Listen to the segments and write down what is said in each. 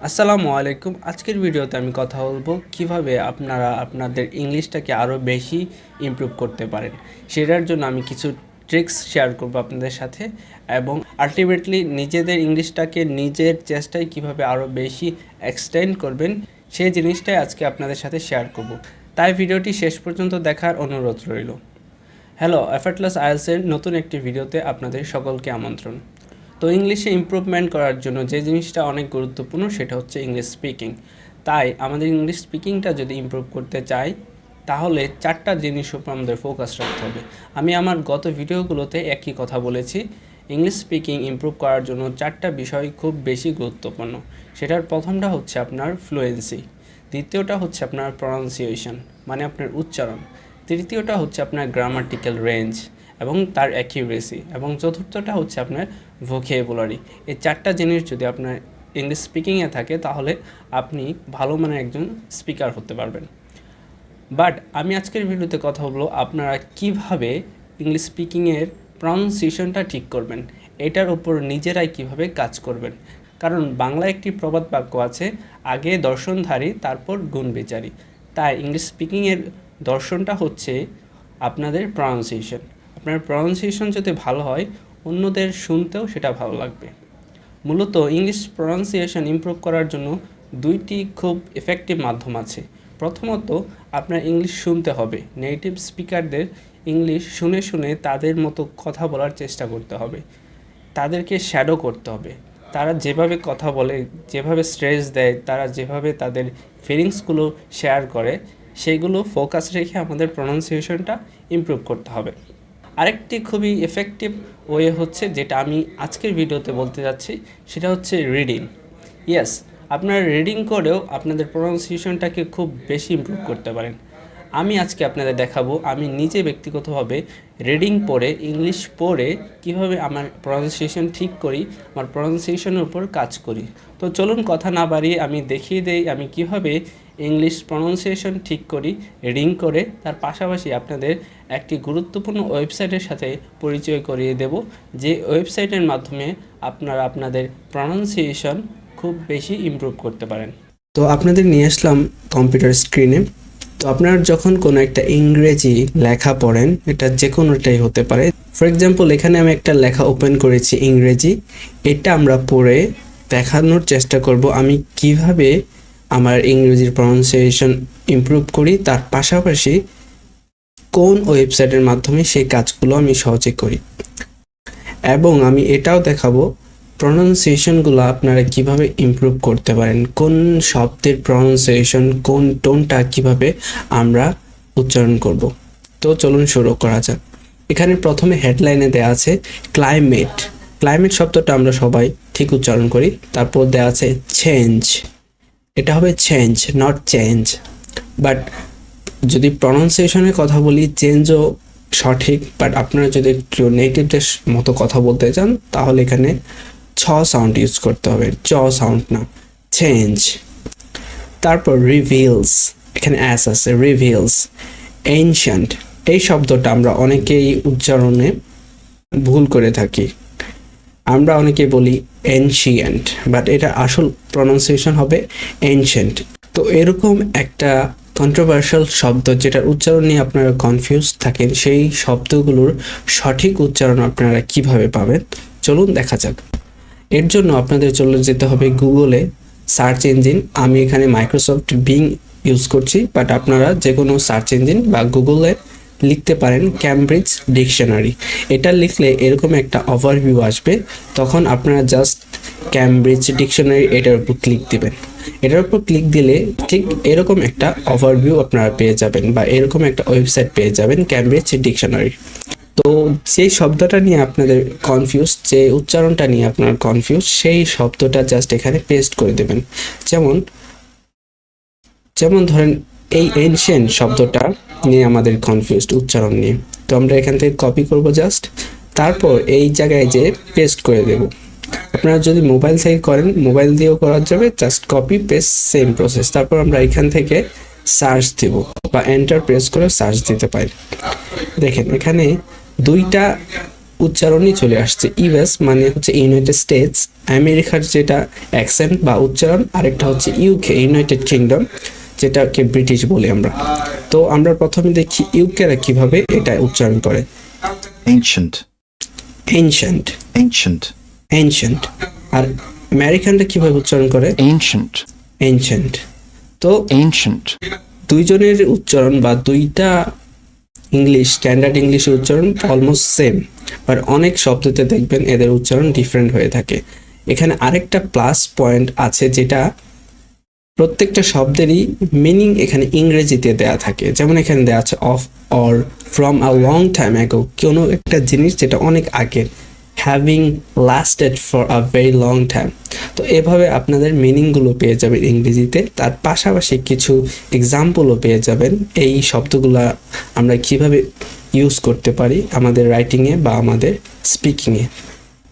আসসালামু আলাইকুম। আজকের ভিডিওতে আমি কথা বলবো কিভাবে আপনারা আপনাদের ইংলিশটাকে আরও বেশি ইমপ্রুভ করতে পারেন। সেটার জন্য আমি কিছু ট্রিক্স শেয়ার করব আপনাদের সাথে এবং আলটিমেটলি নিজেদের ইংলিশটাকে নিজের চেষ্টায় কিভাবে আরও বেশি এক্সটেন্ড করবেন সেই জিনিসটাই আজকে আপনাদের সাথে শেয়ার করব। তাই ভিডিওটি শেষ পর্যন্ত দেখার অনুরোধ রইল। হ্যালো, এফার্টলেস আইএলটিএসের নতুন একটি ভিডিওতে আপনাদের সকলকে আমন্ত্রণ। তো ইংলিশে ইমপ্রুভমেন্ট করার জন্য যে জিনিসটা অনেক গুরুত্বপূর্ণ সেটা হচ্ছে ইংলিশ স্পিকিং। তাই আমাদের ইংলিশ স্পিকিংটা যদি ইমপ্রুভ করতে চাই তাহলে 4টা জিনিসের উপর আমাদের ফোকাস রাখতে হবে। আমি আমার গত ভিডিওগুলোতে একই কথা বলেছি, ইংলিশ স্পিকিং ইমপ্রুভ করার জন্য 4টা বিষয় খুব বেশি গুরুত্বপূর্ণ। সেটার প্রথমটা হচ্ছে আপনার ফ্লুয়েন্সি, দ্বিতীয়টা হচ্ছে আপনার প্রনাউন্সিয়েশন মানে আপনার উচ্চারণ, তৃতীয়টা হচ্ছে আপনার গ্রামাটিক্যাল রেঞ্জ এবং তার অ্যাকিউরেসি, এবং চতুর্থটা হচ্ছে আপনার ভোকেবুলারি। এই 4টা জিনিস যদি আপনার ইংলিশ স্পিকিংয়ে থাকে তাহলে আপনি ভালো মানের একজন স্পিকার হতে পারবেন। বাট আমি আজকের ভিডিওতে কথা বলবো আপনারা কিভাবে ইংলিশ স্পিকিংয়ের প্রনাউন্সিয়েশনটা ঠিক করবেন, এটার উপর নিজেরাই কিভাবে কাজ করবেন। কারণ বাংলা একটি প্রবাদ বাক্য আছে, আগে দর্শনধারী তারপর গুণ বিচারী। তাই ইংলিশ স্পিকিংয়ের দর্শনটা হচ্ছে আপনাদের প্রনাউন্সিয়েশন। আপনার প্রনাউন্সিয়েশন যদি ভালো হয় অন্যদের শুনতেও সেটা ভালো লাগবে। মূলত ইংলিশ প্রনাউন্সিয়েশন ইমপ্রুভ করার জন্য দুইটি খুব এফেক্টিভ মাধ্যম আছে। প্রথমত আপনার ইংলিশ শুনতে হবে, নেটিভ স্পিকারদের ইংলিশ শুনে শুনে তাদের মতো কথা বলার চেষ্টা করতে হবে, তাদেরকে শ্যাডো করতে হবে। তারা যেভাবে কথা বলে, যেভাবে স্ট্রেস দেয়, তারা যেভাবে তাদের ফিলিংসগুলো শেয়ার করে সেইগুলো ফোকাস রেখে আমাদের প্রনাউন্সিয়েশনটা ইমপ্রুভ করতে হবে। আরেকটি খুবই এফেক্টিভ ওয়ে হচ্ছে, যেটা আমি আজকের ভিডিওতে বলতে যাচ্ছি, সেটা হচ্ছে রিডিং। ইয়েস, আপনারা রিডিং করেও আপনাদের প্রনাউন্সিয়েশনটাকে খুব বেশি ইমপ্রুভ করতে পারেন। আমি আজকে আপনাদের দেখাবো আমি নিজে ব্যক্তিগতভাবে রিডিং পড়ে, ইংলিশ পড়ে কিভাবে আমার প্রনাউন্সিয়েশন ঠিক করি, আমার প্রনাউন্সিয়েশনের উপর কাজ করি। তো চলুন কথা না বাড়িয়ে আমি দেখিয়ে দেই আমি কিভাবে ইংলিশ প্রনাউন্সিয়েশন ঠিক করি রিডিং করে। তার পাশাপাশি আপনাদের একটি গুরুত্বপূর্ণ ওয়েবসাইটের সাথে পরিচয় করিয়ে দেব, যে ওয়েবসাইটের মাধ্যমে আপনারা আপনাদের প্রনাউন্সিয়েশন খুব বেশি ইমপ্রুভ করতে পারেন। তো আপনাদের নিয়ে আসলাম কম্পিউটার স্ক্রিনে। তো আপনারা যখন কোনো একটা ইংরেজি লেখা পড়েন, এটা যে কোনোটাই হতে পারে। ফর এক্সাম্পল, এখানে আমি একটা লেখা ওপেন করেছি ইংরেজি, এটা আমরা পড়ে দেখানোর চেষ্টা করব আমি কিভাবে আমার ইংরেজির প্রনাউন্সিয়েশন ইমপ্রুভ করি, তার পাশাপাশি কোন ওয়েবসাইটের মাধ্যমে সেই কাজগুলো আমি সহজে করি। এবং আমি এটাও দেখাবো প্রনাউন্সিয়েশনগুলো আপনারা কিভাবে ইমপ্রুভ করতে পারেন, কোন শব্দের প্রনাউন্সিয়েশন, কোন টোনটা কিভাবে আমরা উচ্চারণ করব। তো চলুন শুরু করা যাক। এখানে প্রথমে হেডলাইনে দেওয়া আছে ক্লাইমেট। ক্লাইমেট শব্দটা আমরা সবাই ঠিক উচ্চারণ করি। তারপর দেওয়া আছে চেঞ্জ, এটা হবে চেঞ্জ, নট চেঞ্জ। বাট যদি প্রনাউন্সিয়েশনের কথা বলি, চেঞ্জও সঠিক, বাট আপনারা যদি একটু নেটিভদের মতো কথা বলতে চান তাহলে এখানে ছ সাউন্ড ইউজ করতে হবে, চ সাউন্ড না, চেঞ্জ। তারপর রিভিলস, এখানে অ্যাস আছে, রিভিলস। এনশিয়েন্ট, এই শব্দটা আমরা অনেকেই উচ্চারণে ভুল করে থাকি, আমরা অনেকে বলি এনশিয়েন্ট, বাট এটা আসল প্রনাউন্সিয়েশন হবে এনশিয়েন্ট। তো এরকম একটা কন্ট্রোভার্সিয়াল শব্দ যেটার উচ্চারণ নিয়ে আপনারা কনফিউজ থাকেন, সেই শব্দগুলোর সঠিক উচ্চারণ আপনারা কিভাবে পাবেন চলুন দেখা যাক। এর জন্য আপনাদের চলে যেতে হবে গুগলে, সার্চ ইঞ্জিন। আমি এখানে মাইক্রোসফট বিং ইউজ করছি, বাট আপনারা যে কোনো সার্চ ইঞ্জিন বা গুগলে লিখতে পারেন ক্যামব্রিজ ডিকশনারি। এটা লিখলে এরকম একটা ওভারভিউ আসবে, তখন আপনারা জাস্ট ক্যামব্রিজ ডিকশনারি এটার উপর ক্লিক দিবেন। এটার উপর ক্লিক দিলে ঠিক এরকম একটা ওভারভিউ আপনারা পেয়ে যাবেন, বা এরকম একটা ওয়েবসাইট পেয়ে যাবেন ক্যামব্রিজ ডিকশনারি। তো সেই শব্দটা নিয়ে আপনাদের কনফিউজ, যে উচ্চারণটা নিয়ে আপনার কনফিউজ, সেই শব্দটা জাস্ট এখানে পেস্ট করে দেবেন। যেমন যেমন ধরেন এই এনশিয়েন্ট শব্দটা নিয়ে আমাদের কনফিউজড উচ্চারণ নিয়ে, তো আমরা এখান থেকে কপি করব জাস্ট, তারপর এই জায়গায় যে পেস্ট করে দেব। আপনারা যদি মোবাইল থেকে করেন, মোবাইল দিয়েও করা যাবে, just copy paste same process. তারপর আমরা এখান থেকে সার্চ দেব বা এন্টার প্রেস করে সার্চ দিতে পারি। দেখেন এখানে দুইটা উচ্চারণই চলে আসছে। ইউএস মানে হচ্ছে ইউনাইটেড স্টেটস, আমেরিকার যেটা অ্যাকসেন্ট বা উচ্চারণ, আরেকটা হচ্ছে ইউকে ইউনাইটেড কিংডম, যেটাকে ব্রিটিশ বলি আমরা। তো আমরা প্রথমে দেখি ইউকেরা কিভাবে এটা উচ্চারণ করে। ancient, ancient, ancient, ancient. আর আমেরিকানরা কিভাবে উচ্চারণ করে? ancient, ancient. তো ancient, দুইজনের উচ্চারণ বা দুইটা ইংলিশ, স্ট্যান্ডার্ড ইংলিশের উচ্চারণ অলমোস্ট সেম, বাট অনেক শব্দতে দেখবেন এদের উচ্চারণ ডিফারেন্ট হয়ে থাকে। এখানে আরেকটা প্লাস পয়েন্ট আছে, যেটা প্রত্যেকটা শব্দেরই মিনিং এখানে ইংরেজিতে দেয়া থাকে। যেমন এখানে দেওয়া আছে of, or, from a long time ago, কোনো একটা জিনিস যেটা অনেক আগের, having lasted for a very long time. তো এভাবে আপনাদের মিনিংগুলো পেয়ে যাবেন ইংরেজিতে। তার পাশাপাশি কিছু এক্সাম্পলও পেয়ে যাবেন এই শব্দগুলা আমরা কিভাবে ইউজ করতে পারি আমাদের রাইটিংয়ে বা আমাদের স্পিকিংয়ে।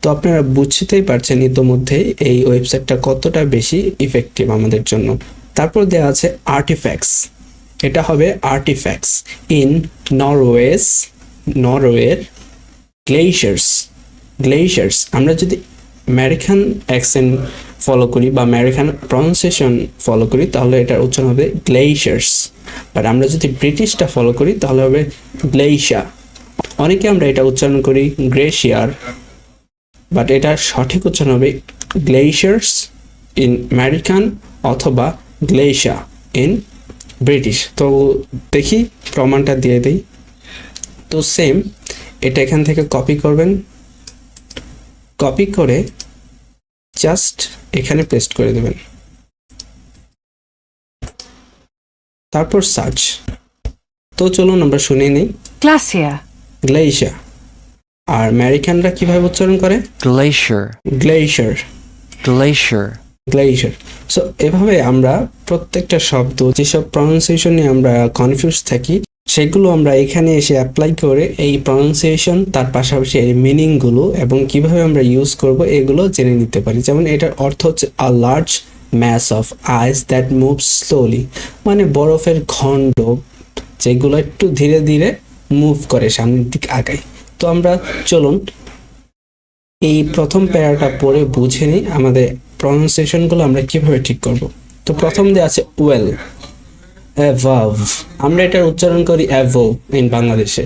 তো আপনারা বুঝতেই পারছেন ইতোমধ্যেই এই ওয়েবসাইটটা কতটা বেশি ইফেক্টিভ আমাদের জন্য। তারপর দেওয়া আছে আর্টিফ্যাক্টস, এটা হবে আর্টিফ্যাক্টস ইন নরওয়ের গ্লেশিয়ার্স। গ্লেশিয়ার্স আমরা যদি আমেরিকান অ্যাকসেন্ট ফলো করি বা আমেরিকান প্রনাউন্সিয়েশন ফলো করি তাহলে এটার উচ্চারণ হবে গ্লেশিয়ার্স, বাট আমরা যদি ব্রিটিশটা ফলো করি তাহলে হবে গ্লেশিয়া। অনেকে আমরা এটা উচ্চারণ করি গ্লেশিয়ার, বাট এটার সঠিক উচ্চারণ হবে গ্লেশিয়ার্স ইন আমেরিকান অথবা গ্লেশিয়া ইন ব্রিটিশ। তো দেখি প্রমাণটা দিয়ে দিই। তো সেম এটা এখান থেকে কপি করবেন, কপি করে জাস্ট এখানে পেস্ট করে দেবেন, তারপর সার্চ। তো চলুন আমরা শুনে নিই। Glacier. গ্লেশিয়া। আর আমেরিকানরা কিভাবে উচ্চারণ করে? glacier, glacier, glacier, glacier. So এভাবে আমরা প্রত্যেকটা শব্দ, যেসব প্রনাউন্সিয়েশন নিয়ে আমরা কনফিউজ থাকি, সেগুলো আমরা এখানে এসে অ্যাপ্লাই করে এই প্রনাউন্সিয়েশন, তার পাশাপাশি এই মিনিংগুলো এবং কিভাবে আমরা ইউজ করব এগুলো জেনে নিতে পারি। যেমন এটার অর্থ হচ্ছে a large mass of ice that move slowly, মানে বরফের খণ্ড যেগুলো একটু ধীরে ধীরে মুভ করে, সামনের দিক আগায়। তো আমরা চলুন এই প্রথম প্যারাটা পড়ে বুঝে নিই আমাদের প্রনাউন্সিয়েশনগুলো আমরা কিভাবে ঠিক করব। তো প্রথম দিয়ে আছে ওয়েল, অ্যাভাভ। আমরা এটার উচ্চারণ করি অ্যাভো ইন বাংলাদেশে,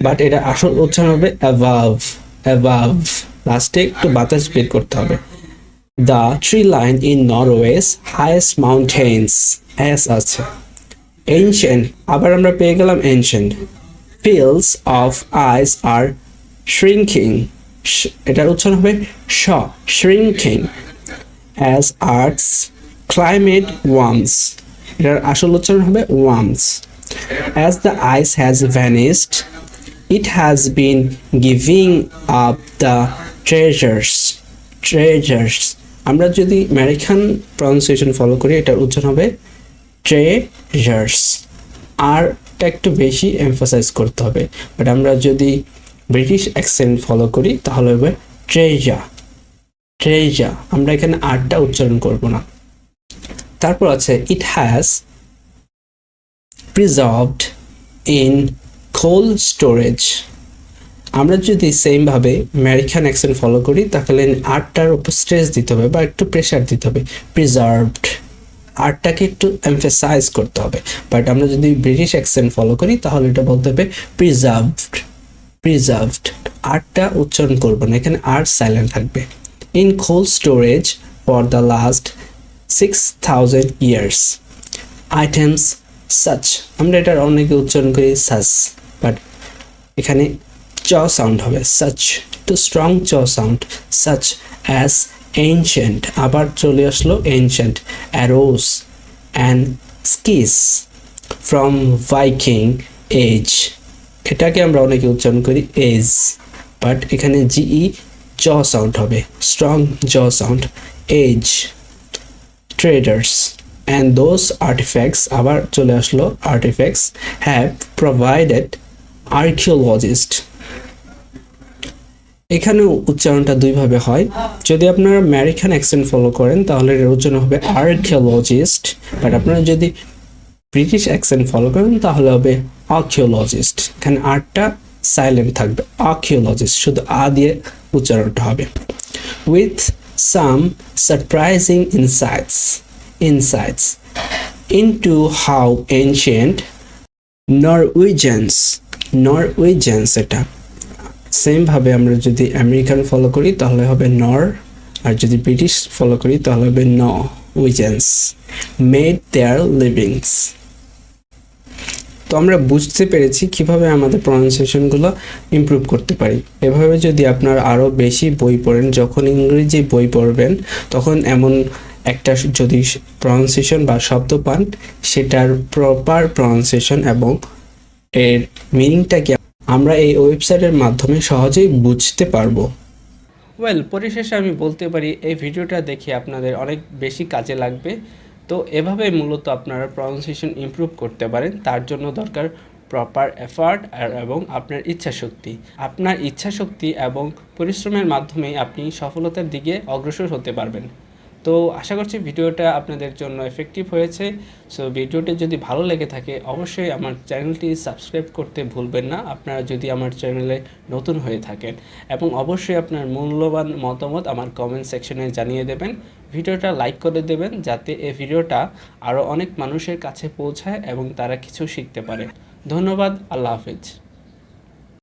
বাট এটা আসল উচ্চারণ হবে অ্যাভাভ, অ্যাভাভ। লাস্টে একটু বাতাস বের করতে হবে। The tree line in Norway's highest mountains, as আছে। এনশিয়েন্ট, আবার আমরা পেয়ে গেলাম ancient. fields of ice are shrinking, এটার উচ্চারণ হবে শ, shrinking as Earth's climate warms, এটার আসল উচ্চারণ হবে warms. As the ice has vanished, it has been giving up the treasures. আমরা যদি আমেরিকান প্রনাউন্সিয়েশন ফলো করি এটার উচ্চারণ হবে treasures, আর একটু বেশি এমফাসাইজ করতে হবে। বাট আমরা যদি ব্রিটিশ অ্যাকসেন্ট ফলো করি তাহলে হবে ট্রেজা, ট্রেজা। আমরা এখানে আরটা উচ্চারণ করব না। তারপর আছে it has preserved in cold storage. আমরা যদি সেমভাবে আমেরিকান অ্যাকসেন্ট ফলো করি তাহলে আরটার উপর স্ট্রেস দিতে হবে বা একটু প্রেশার দিতে হবে, প্রিজার্ভড, আরটাকে একটু এমফাসাইজ করতে হবে। বাট আমরা যদি ব্রিটিশ অ্যাকসেন্ট ফলো করি তাহলে এটা বলতে হবে প্রিজার্ভড, প্রিজার্ভড। আরটা উচ্চারণ করব না, এখানে আর সাইলেন্ট থাকবে। In cold storage for the last 6000 years, items such. আমরা এটার অনেকে উচ্চারণ করি সাচ, বাট এখানে চ সাউন্ড হবে, সাচ, টু স্ট্রং চ সাউন্ড। সাচ অ্যাজ ancient, আবার চলে আসলো ancient, arrows and skis from Viking age, এটাকে আমরা অনেকে উচ্চারণ করি age, বাট এখানে জিই জ সাউন্ড হবে, স্ট্রং জ sound. age, traders and those artifacts, আবার চলে আসলো artifacts, have provided archaeologists। এখানে উচ্চারণটা দুইভাবে হয়। যদি আপনারা আমেরিকান অ্যাকসেন্ট ফলো করেন তাহলে এর উচ্চারণ হবে আর্কিওলজিস্ট, বাট আপনারা যদি ব্রিটিশ অ্যাকসেন্ট ফলো করেন তাহলে হবে আর্কিওলজিস্ট। এখানে আরটা সাইলেন্ট থাকবে, আর্কিওলজিস্ট শুধু আ দিয়ে উচ্চারণটা হবে। With some surprising insights into how ancient Norwegians এটা সেমভাবে আমরা যদি আমেরিকান ফলো করি তাহলে হবে নর, আর যদি ব্রিটিশ ফলো করি তাহলে হবে নরওয়েজিয়ানস মেড দেয়ার লিভিংস। তো আমরা বুঝতে পেরেছি কিভাবে আমাদের প্রনাউন্সিয়েশনগুলো ইমপ্রুভ করতে পারি। এভাবে যদি আপনারা আরও বেশি বই পড়েন, যখন ইংরেজি বই পড়বেন তখন এমন একটা যদি প্রনাউন্সিয়েশন বা শব্দ পান, সেটার প্রপার প্রনাউন্সিয়েশন এবং এর মিনিংটাকে আমরা এই ওয়েবসাইটের মাধ্যমে সহজেই বুঝতে পারবো। পরিশেষে আমি বলতে পারি এই ভিডিওটা দেখে আপনাদের অনেক বেশি কাজে লাগবে। তো এভাবে মূলত আপনারা প্রনাউন্সিয়েশন ইমপ্রুভ করতে পারেন। তার জন্য দরকার প্রপার এফার্ট এবং আপনার ইচ্ছাশক্তি। আপনার ইচ্ছাশক্তি এবং পরিশ্রমের মাধ্যমেই আপনি সফলতার দিকে অগ্রসর হতে পারবেন। তো আশা করছি ভিডিওটা আপনাদের জন্য এফেক্টিভ হয়েছে। সো ভিডিওটি যদি ভালো লেগে থাকে অবশ্যই আমার চ্যানেলটি সাবস্ক্রাইব করতে ভুলবেন না, আপনারা যদি আমার চ্যানেলে নতুন হয়ে থাকেন, এবং অবশ্যই আপনার মূল্যবান মতামত আমার কমেন্ট সেকশনে জানিয়ে দেবেন। ভিডিওটা লাইক করে দেবেন যাতে এই ভিডিওটা আরও অনেক মানুষের কাছে পৌঁছায় এবং তারা কিছু শিখতে পারে। ধন্যবাদ। আল্লাহ হাফেজ।